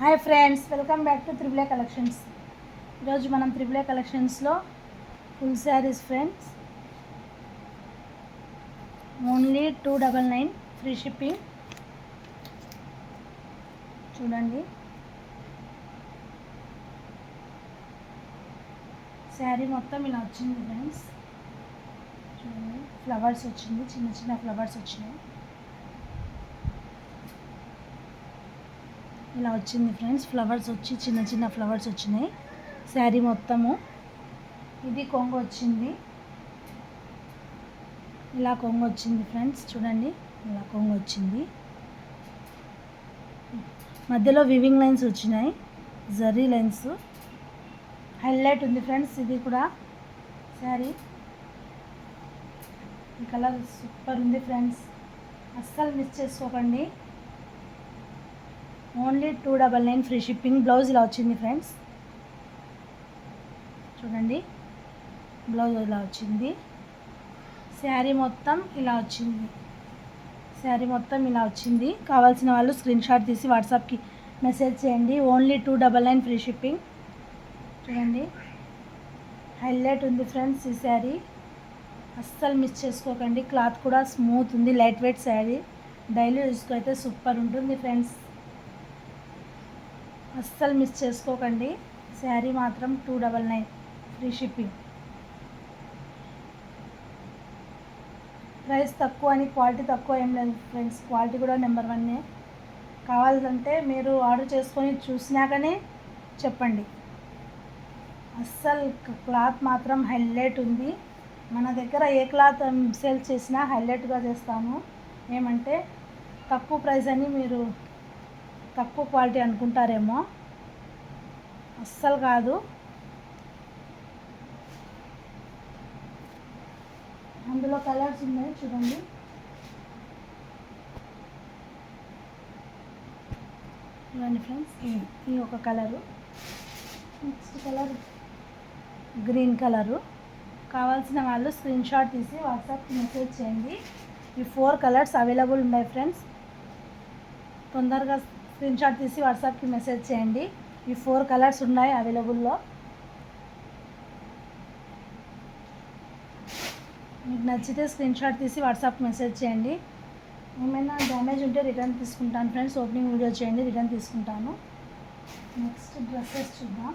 Hi friends, welcome back to triple A collections. ఈరోజు మనం త్రిబుల్ ఏ కలెక్షన్స్లో full saris friends, only 299 free shipping. చూడండి, శారీ మొత్తం ఇలా వచ్చింది ఫ్రెండ్స్. చూడండి, ఫ్లవర్స్ వచ్చింది, చిన్న చిన్న ఫ్లవర్స్ వచ్చినాయి. ఇలా వచ్చింది ఫ్రెండ్స్, ఫ్లవర్స్ వచ్చి చిన్న చిన్న ఫ్లవర్స్ వచ్చినాయి శారీ మొత్తము. ఇది కొంగు వచ్చింది, ఇలా కొంగు వచ్చింది ఫ్రెండ్స్. చూడండి, ఇలా కొంగు వచ్చింది. మధ్యలో వివింగ్ లైన్స్ వచ్చినాయి, జరీ లైన్స్. హైలైట్ ఉంది ఫ్రెండ్స్ ఇది కూడా శారీ. ఈ కలర్ సూపర్ ఉంది ఫ్రెండ్స్, అస్సలు మిస్ చేసుకోకండి. Only 299 free shipping. బ్లౌజ్ ఇలా వచ్చింది ఫ్రెండ్స్. చూడండి, బ్లౌజ్ ఇలా వచ్చింది. శారీ మొత్తం ఇలా వచ్చింది, శారీ మొత్తం ఇలా వచ్చింది. కావాల్సిన వాళ్ళు స్క్రీన్ షాట్ తీసి వాట్సాప్కి మెసేజ్ చేయండి. Only 299 free shipping. చూడండి, హైలైట్ ఉంది ఫ్రెండ్స్ ఈ శారీ, అస్సలు మిస్ చేసుకోకండి. క్లాత్ కూడా స్మూత్ ఉంది, లైట్ వెయిట్ శారీ. డైలీ యూస్కి అయితే సూపర్ ఉంటుంది ఫ్రెండ్స్, అస్సలు మిస్ చేసుకోకండి. శారీ మాత్రం 299 ఫ్రీ షిప్పింగ్. ప్రైస్ తక్కువ అని క్వాలిటీ తక్కువ ఏం లేదు ఫ్రెండ్స్, క్వాలిటీ కూడా నెంబర్ 1. కావాలంటే మీరు ఆర్డర్ చేసుకొని చూసినాకనే చెప్పండి. అస్సలు క్లాత్ మాత్రం హైలైట్ ఉంది. మన దగ్గర ఏ క్లాత్ సేల్ చేసినా హైలైట్గా చేస్తాము. ఏమంటే తక్కువ ప్రైస్ అని మీరు తక్కువ క్వాలిటీ అనుకుంటారేమో, అస్సలు కాదు. అందులో కలర్స్ ఉన్నాయి చూడండి. చూడండి ఫ్రెండ్స్, ఈ ఒక colour, next colour green colour. కావాల్సిన వాళ్ళు స్క్రీన్ షాట్ తీసి వాట్సాప్కి మెసేజ్ చేయండి. ఈ 4 కలర్స్ అవైలబుల్ ఉన్నాయి ఫ్రెండ్స్. తొందరగా స్క్రీన్ షాట్ తీసి వాట్సాప్కి మెసేజ్ చేయండి. ఈ 4 కలర్స్ ఉన్నాయి అవైలబుల్లో. మీకు నచ్చితే స్క్రీన్ షాట్ తీసి వాట్సాప్కి మెసేజ్ చేయండి. ఏమైనా డ్యామేజ్ ఉంటే రిటర్న్ తీసుకుంటాను ఫ్రెండ్స్. ఓపెనింగ్ వీడియో చేయండి, రిటర్న్ తీసుకుంటాను. నెక్స్ట్ డ్రెస్సెస్ చూద్దాం.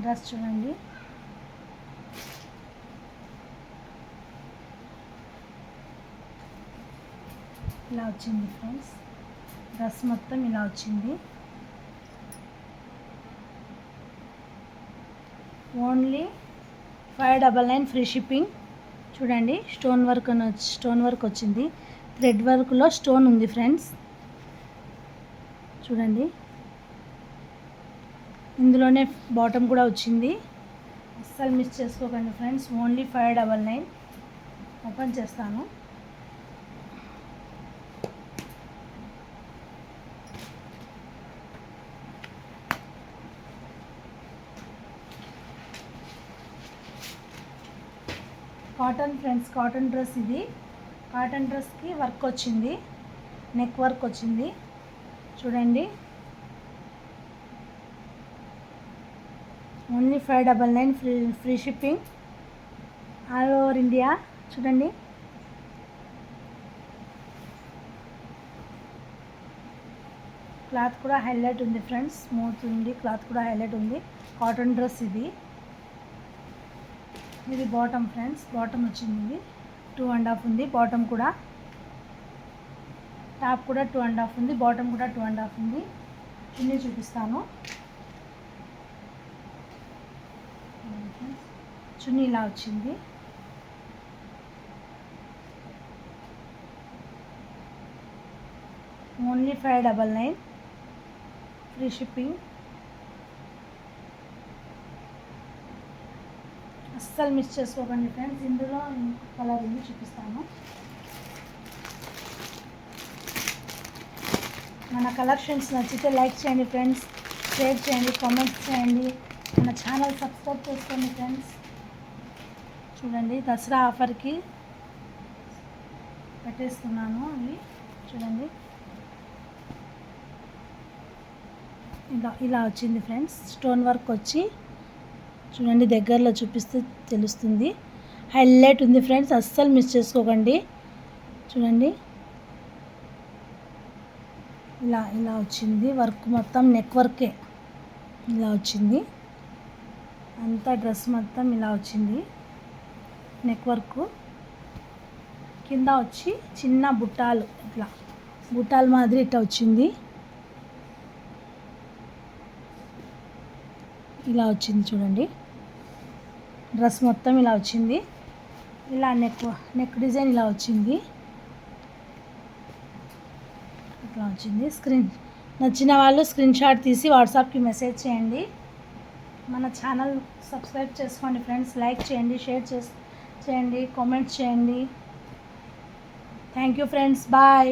డ్రెస్ చూడండి, ఇలా వచ్చింది ఫ్రెండ్స్. డ్రెస్ మొత్తం ఇలా వచ్చింది. Only 599 free shipping. చూడండి, స్టోన్ వర్క్ వచ్చింది. థ్రెడ్ వర్క్లో స్టోన్ ఉంది ఫ్రెండ్స్. చూడండి, ఇందులోనే బాటమ్ కూడా వచ్చింది. అస్సలు మిస్ చేసుకోకండి ఫ్రెండ్స్. ఓన్లీ 599. ఓపెన్ చేస్తాను. కాటన్ ఫ్రెండ్స్, కాటన్ డ్రెస్ ఇది. కాటన్ డ్రెస్కి వర్క్ వచ్చింది, నెక్ వర్క్ వచ్చింది. చూడండి, only 599 free shipping all over India. చూడండి, క్లాత్ కూడా హైలైట్ ఉంది ఫ్రెండ్స్, స్మూత్ ఉంది, క్లాత్ కూడా హైలైట్ ఉంది. కాటన్ డ్రెస్ ఇది. ఇది బాటమ్ ఫ్రెండ్స్, బాటమ్ వచ్చింది. 2.5 ఉంది బాటమ్ కూడా. టాప్ కూడా 2.5 ఉంది, బాటమ్ కూడా 2.5 ఉంది. చున్నీ చూపిస్తాను. చున్నీ ఇలా వచ్చింది. Only 599 free shipping. అస్సలు మిస్ చేసుకోకండి ఫ్రెండ్స్. ఇందులో కలర్ ఉంది, చూపిస్తాను. మన కలెక్షన్స్ నచ్చితే లైక్ చేయండి ఫ్రెండ్స్, షేర్ చేయండి, కామెంట్స్ చేయండి. మన ఛానల్ సబ్స్క్రైబ్ చేసుకోండి ఫ్రెండ్స్. చూడండి దసరా ఆఫర్కి పెట్టేస్తున్నాను అవి చూడండి. ఇలా వచ్చింది ఫ్రెండ్స్. స్టోన్ వర్క్ వచ్చి చూడండి, దగ్గరలో చూపిస్తే తెలుస్తుంది. హైలైట్ ఉంది ఫ్రెండ్స్, అస్సలు మిస్ చేసుకోకండి. చూడండి ఇలా వచ్చింది వర్క్ మొత్తం, నెక్ వర్కే ఇలా వచ్చింది. అంతా డ్రెస్ మొత్తం ఇలా వచ్చింది నెక్ వర్క్. కింద వచ్చి చిన్న బుట్టాలు, ఇట్లా బుట్టాల మాదిరి ఇట్లా వచ్చింది. ఇలా వచ్చింది చూడండి, డ్రెస్ మొత్తం ఇలా వచ్చింది. ఇలా నెక్ డిజైన్ ఇలా వచ్చింది. ఇట్లా వచ్చింది. నచ్చిన వాళ్ళు స్క్రీన్ షాట్ తీసి వాట్సాప్కి మెసేజ్ చేయండి. మన ఛానల్ సబ్స్క్రైబ్ చేసుకోండి ఫ్రెండ్స్. లైక్ చేయండి, షేర్ చేయండి, కామెంట్స్ చేయండి. Thank you friends, bye.